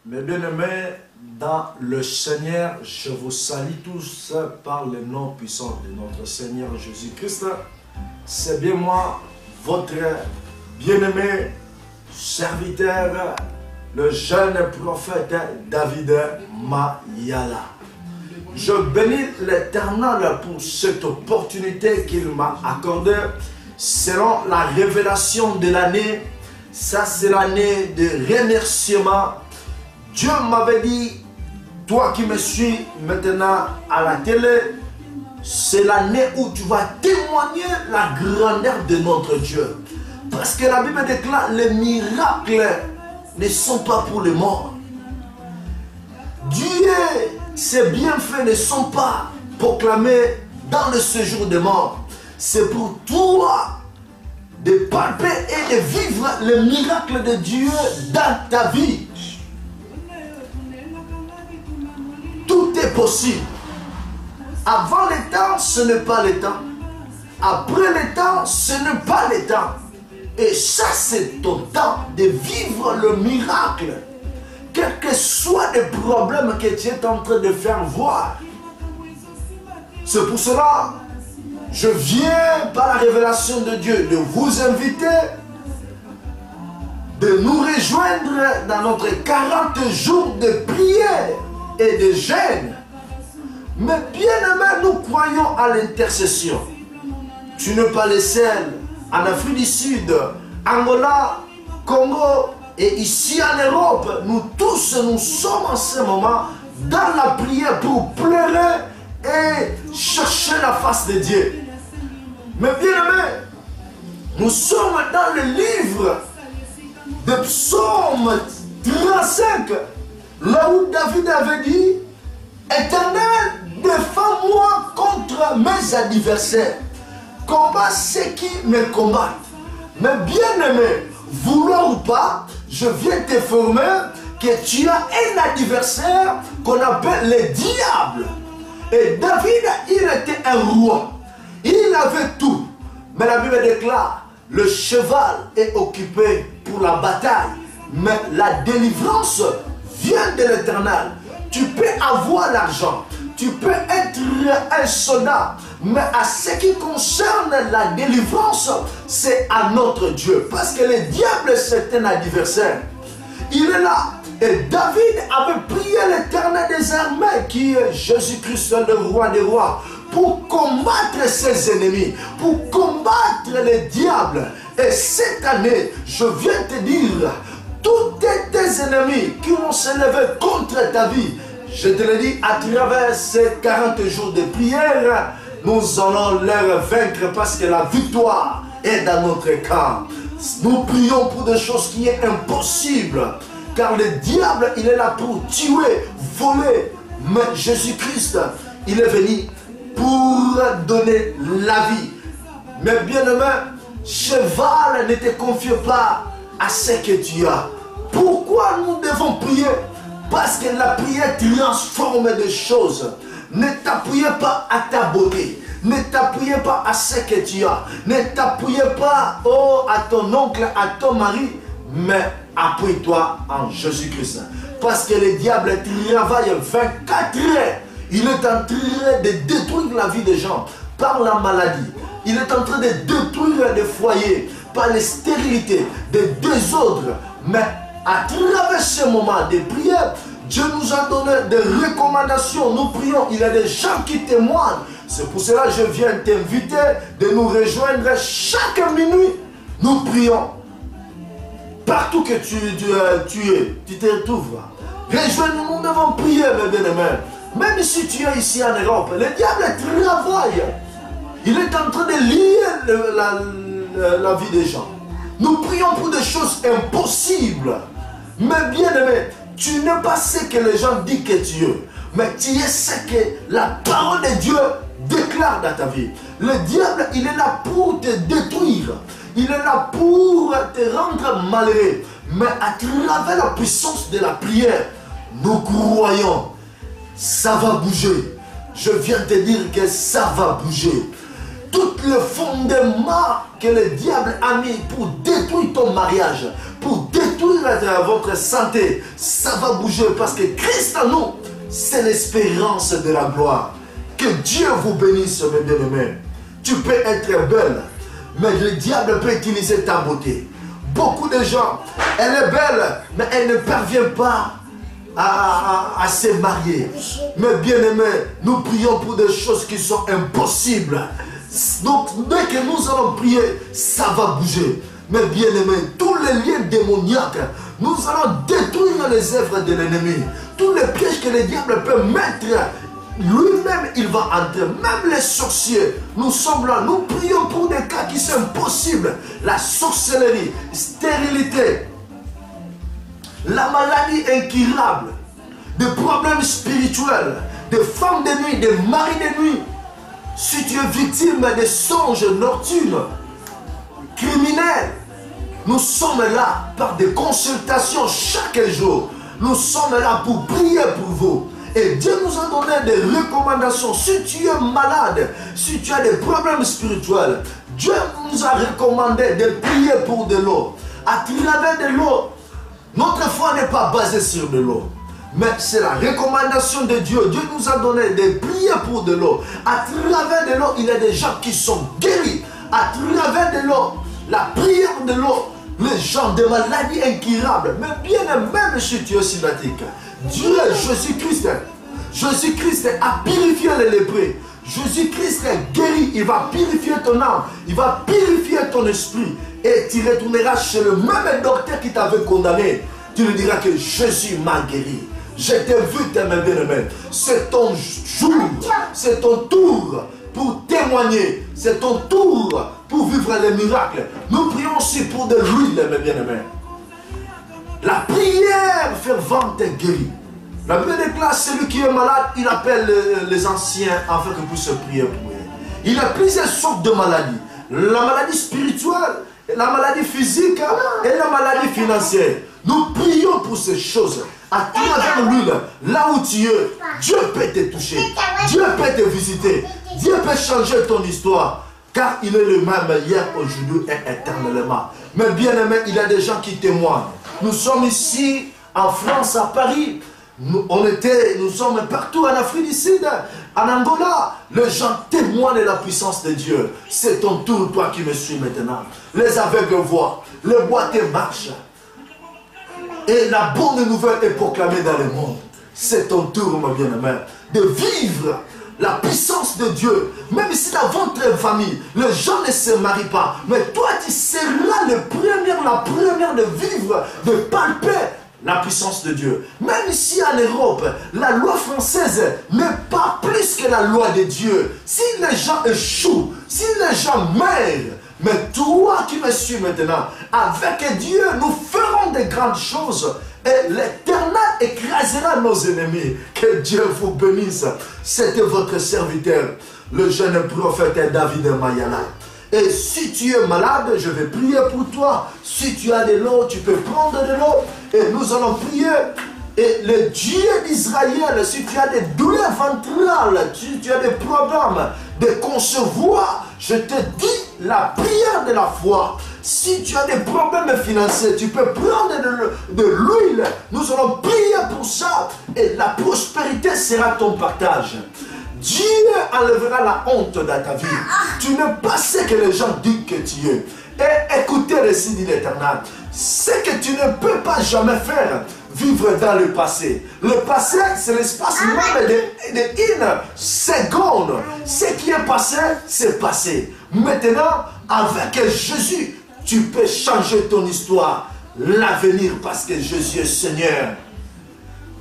Mes bien-aimés, dans le Seigneur, je vous salue tous par le nom puissant de notre Seigneur Jésus-Christ. C'est bien moi, votre bien-aimé serviteur, le jeune prophète David Mayala. Je bénis l'Éternel pour cette opportunité qu'il m'a accordée selon la révélation de l'année. Ça, c'est l'année de remerciement. Dieu m'avait dit, toi qui me suis maintenant à la télé, c'est l'année où tu vas témoigner la grandeur de notre Dieu. Parce que la Bible déclare, les miracles ne sont pas pour les morts. Dieu, ses bienfaits ne sont pas proclamés dans le séjour des morts. C'est pour toi de palper et de vivre le miracle de Dieu dans ta vie. Tout est possible. Avant le temps, ce n'est pas le temps. Après le temps, ce n'est pas le temps. Et ça, c'est ton temps de vivre le miracle. Quel que soit le problème que tu es en train de faire voir. C'est pour cela, je viens par la révélation de Dieu de vous inviter de nous rejoindre dans notre 40 jours de prière et de jeûne. Mais bien aimé, nous croyons à l'intercession. Tu n'es pas le seul. En Afrique du Sud, Angola, Congo et ici en Europe, nous tous, nous sommes en ce moment dans la prière pour pleurer et chercher la face de Dieu. Mais bien aimé, nous sommes dans le livre de Psaume 35, là où David avait dit, Éternel, défends-moi contre mes adversaires. Combat ceux qui me combattent. Mais bien aimé, vouloir ou pas, je viens t'informer que tu as un adversaire qu'on appelle le diable. Et David, il était un roi. Il avait tout. Mais la Bible déclare, le cheval est occupé pour la bataille. Mais la délivrance vient de l'Éternel. Tu peux avoir l'argent. Tu peux être un soldat. Mais à ce qui concerne la délivrance, c'est à notre Dieu. Parce que le diable, c'est un adversaire. Il est là. Et David avait prié l'Éternel des armées, qui est Jésus-Christ, le roi des rois, pour combattre ses ennemis, pour combattre les diables. Et cette année, je viens te dire, tous tes ennemis qui vont se lever contre ta vie, je te le dis, à travers ces 40 jours de prière, nous allons leur vaincre parce que la victoire est dans notre camp. Nous prions pour des choses qui sont impossibles. Car le diable, il est là pour tuer, voler. Mais Jésus-Christ, il est venu pour donner la vie. Mais bien aimé, cheval, ne te confie pas à ce que tu as. Pourquoi nous devons prier? Parce que la prière transforme des choses. Ne t'appuyez pas à ta beauté. Ne t'appuyez pas à ce que tu as. Ne t'appuyez pas à ton oncle, à ton mari. Mais appuie-toi en Jésus-Christ. Parce que le diable travaille 24 heures. Il est en train de détruire la vie des gens par la maladie. Il est en train de détruire les foyers par les stérilités, des désordres. Mais à travers ce moment de prière, Dieu nous a donné des recommandations. Nous prions. Il y a des gens qui témoignent. C'est pour cela que je viens t'inviter de nous rejoindre chaque minuit. Nous prions. Partout que tu te retrouves. Rejoins-nous, nous devons prier, mes bien-aimés. Même si tu es ici en Europe, le diable travaille. Il est en train de lier la vie des gens. Nous prions pour des choses impossibles. Mais bien-aimé, tu n'es pas ce que les gens disent que tu es. Mais tu es ce que la parole de Dieu déclare dans ta vie. Le diable, il est là pour te détruire. Il est là pour te rendre malheureux. Mais à travers la puissance de la prière, nous croyons, ça va bouger. Je viens te dire que ça va bouger. Tout le fondement que le diable a mis pour détruire ton mariage, pour détruire votre santé, ça va bouger parce que Christ en nous, c'est l'espérance de la gloire. Que Dieu vous bénisse, mes bien-aimés. Tu peux être belle, mais le diable peut utiliser ta beauté. Beaucoup de gens, elle est belle, mais elle ne parvient pas à se marier. Mais bien-aimés, nous prions pour des choses qui sont impossibles. Donc, dès que nous allons prier, ça va bouger. Mais bien-aimés, tous les liens démoniaques, nous allons détruire les œuvres de l'ennemi. Tous les pièges que le diable peut mettre, lui-même, il va entrer. Même les sorciers, nous sommes là, nous prions pour des cas qui sont impossibles. La sorcellerie, stérilité, la maladie incurable, des problèmes spirituels, des femmes de nuit, des maris de nuit. Si tu es victime de songes nocturnes, criminels, nous sommes là par des consultations chaque jour. Nous sommes là pour prier pour vous. Et Dieu nous a donné des recommandations. Si tu es malade, si tu as des problèmes spirituels, Dieu nous a recommandé de prier pour de l'eau. À travers de l'eau, notre foi n'est pas basée sur de l'eau. Mais c'est la recommandation de Dieu. Dieu nous a donné de prier pour de l'eau. À travers de l'eau, il y a des gens qui sont guéris. À travers de l'eau, la prière de l'eau, les gens de maladies incurables. Mais bien même si tu es sinatique, Dieu, Jésus-Christ a purifié les lépreux. Jésus-Christ est guéri. Il va purifier ton âme. Il va purifier ton esprit. Et tu retourneras chez le même docteur qui t'avait condamné. Tu lui diras que Jésus m'a guéri. Je t'ai vu, tes bien-aimés. C'est ton jour, c'est ton tour pour témoigner. C'est ton tour pour vivre les miracles. Nous prions aussi pour de l'huile, mes bien-aimés. La prière fervente guérit. La Bible déclare celui qui est malade, il appelle les anciens afin qu'ils puissent prier pour lui. Il y a plusieurs sortes de maladies. La maladie spirituelle, la maladie physique et la maladie financière. Nous prions pour ces choses. À travers l'huile, là où tu es, Dieu peut te toucher. Dieu peut te visiter. Dieu peut changer ton histoire. Car il est le même hier, aujourd'hui et éternellement. Mais bien aimé, il y a des gens qui témoignent. Nous sommes ici en France, à Paris. Nous sommes partout en Afrique du Sud, en Angola. Les gens témoignent de la puissance de Dieu. C'est ton tour, toi qui me suis maintenant. Les aveugles voient, les boiteux marchent. Et la bonne nouvelle est proclamée dans le monde. C'est ton tour, mon bien-aimé, de vivre la puissance de Dieu. Même si dans votre famille, les gens ne se marient pas, mais toi, tu seras la première de vivre, de palper la puissance de Dieu. Même ici en Europe, la loi française n'est pas plus que la loi de Dieu. Si les gens échouent, si les gens meurent, mais toi qui me suis maintenant, avec Dieu, nous ferons de grandes choses. Et l'Éternel écrasera nos ennemis. Que Dieu vous bénisse. C'était votre serviteur, le jeune prophète David Mayala. Et si tu es malade, je vais prier pour toi. Si tu as de l'eau, tu peux prendre de l'eau. Et nous allons prier. Et le Dieu d'Israël, si tu as des douleurs ventrales, si tu as des problèmes de concevoir, je te dis la prière de la foi. Si tu as des problèmes financiers, tu peux prendre de l'huile. Nous allons prier pour ça. Et la prospérité sera ton partage. Dieu enlèvera la honte dans ta vie. Tu n'es pas ce que les gens disent que tu es. Et écoutez le signe de l'Éternel. Ce que tu ne peux pas jamais faire, vivre dans le passé. Le passé, c'est l'espace même d'une seconde. Ce qui est passé, c'est passé. Maintenant, avec Jésus, tu peux changer ton histoire, l'avenir, parce que Jésus est Seigneur.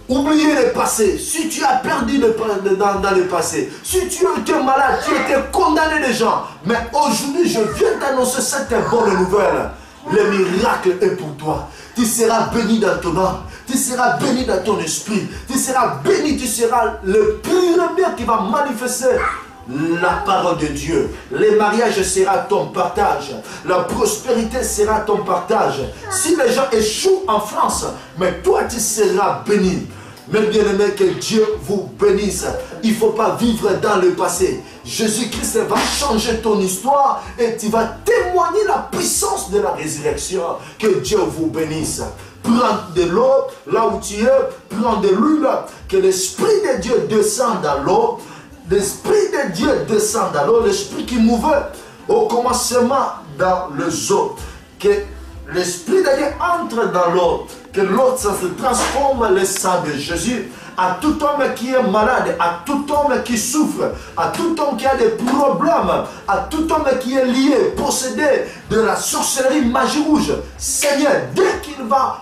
Oubliez le passé. Si tu as perdu dans le passé, si tu étais malade, tu étais condamné des gens. Mais aujourd'hui, je viens t'annoncer cette bonne nouvelle. Le miracle est pour toi. Tu seras béni dans ton âme. Tu seras béni dans ton esprit. Tu seras béni, tu seras le premier qui va manifester la parole de Dieu. Les mariages sera ton partage. La prospérité sera ton partage. Si les gens échouent en France, mais toi tu seras béni. Mais bien aimé, que Dieu vous bénisse. Il ne faut pas vivre dans le passé. Jésus-Christ va changer ton histoire et tu vas témoigner la puissance de la résurrection. Que Dieu vous bénisse. Prends de l'eau là où tu es, prends de l'huile, que l'Esprit de Dieu descende dans l'eau. L'Esprit de Dieu descend dans l'eau, l'Esprit qui mouvait au commencement dans les eaux. Que l'Esprit de Dieu entre dans l'eau, que l'eau se transforme le sang de Jésus. À tout homme qui est malade, à tout homme qui souffre, à tout homme qui a des problèmes, à tout homme qui est lié, possédé de la sorcellerie magie rouge. Seigneur, dès qu'il va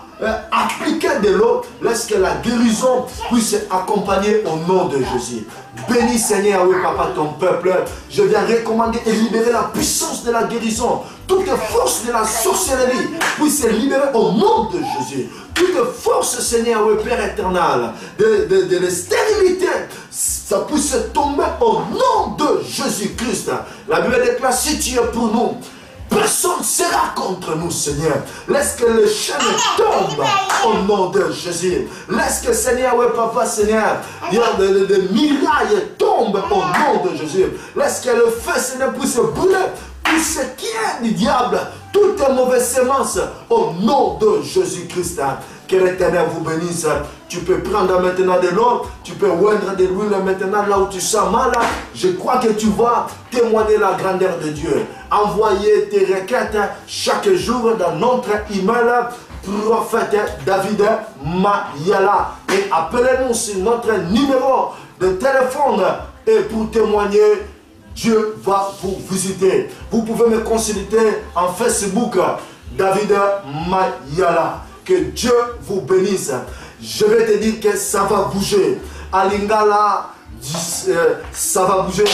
appliquer de l'eau, laisse que la guérison puisse accompagner au nom de Jésus. Bénis Seigneur, oui papa, ton peuple. Je viens recommander et libérer la puissance de la guérison. Toute force de la sorcellerie puisse se libérer au nom de Jésus. Toute force, Seigneur, oui Père éternel, de la stérilité, ça puisse tomber au nom de Jésus-Christ. La Bible déclare, si tu es pour nous, personne ne sera contre nous, Seigneur. Laisse que les chaînes tombent au nom de Jésus. Laisse que, Seigneur, oui, Papa, Seigneur, des mirailles tombent au nom de Jésus. Laisse que le feu, Seigneur, puisse brûler tout ce qui est du diable, toute mauvaise sémence, au nom de Jésus-Christ. Que l'Éternel vous bénisse. Tu peux prendre maintenant de l'eau, tu peux oindre de l'huile maintenant là où tu sens mal. Je crois que tu vas témoigner la grandeur de Dieu. Envoyez tes requêtes chaque jour dans notre email prophète David Mayala. Et appelez-nous sur notre numéro de téléphone et pour témoigner, Dieu va vous visiter. Vous pouvez me consulter en Facebook David Mayala. Que Dieu vous bénisse. Je vais te dire que ça va bouger. À Lingala, ça va bouger.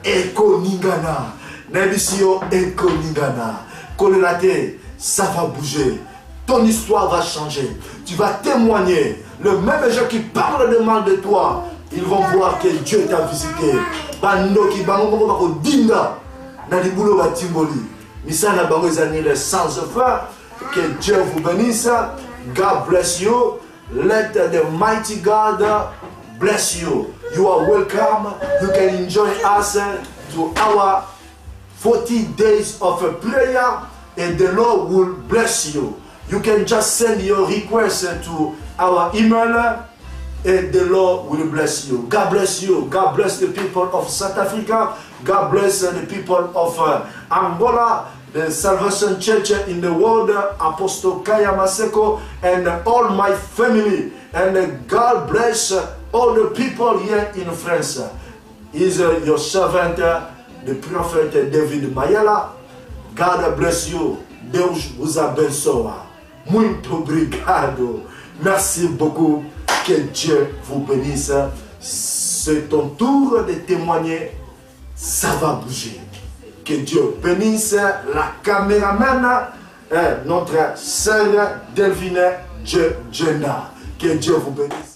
Eko Ningana. Nebisio Eko Ningana. Kolelate, ça va bouger. Ton histoire va changer. Tu vas témoigner. Le même gens qui parlent de mal de toi, ils vont voir que Dieu t'a visité. Bando qui bango bako dinga. Na libulo ba timboli. Misana bango ezani le sans fin. Que Dieu vous bénisse. God bless you. Let the mighty God bless you. You are welcome. You can enjoy us to our 40 days of prayer and the Lord will bless you. You can just send your request to our email and the Lord will bless you. God bless you. God bless the people of South Africa. God bless the people of Angola. The Salvation Church in the world, Apostle Kaya Maseko, and all my family. And God bless all the people here in France. Is your servant, the prophet David Mayala. God bless you. Deus vous abençoe. Muito obrigado. Merci beaucoup. Que Dieu vous bénisse. C'est ton tour de témoigner. Ça va bouger. Que Dieu bénisse la caméraman, notre sœur Delphine Jenna. Que Dieu vous bénisse.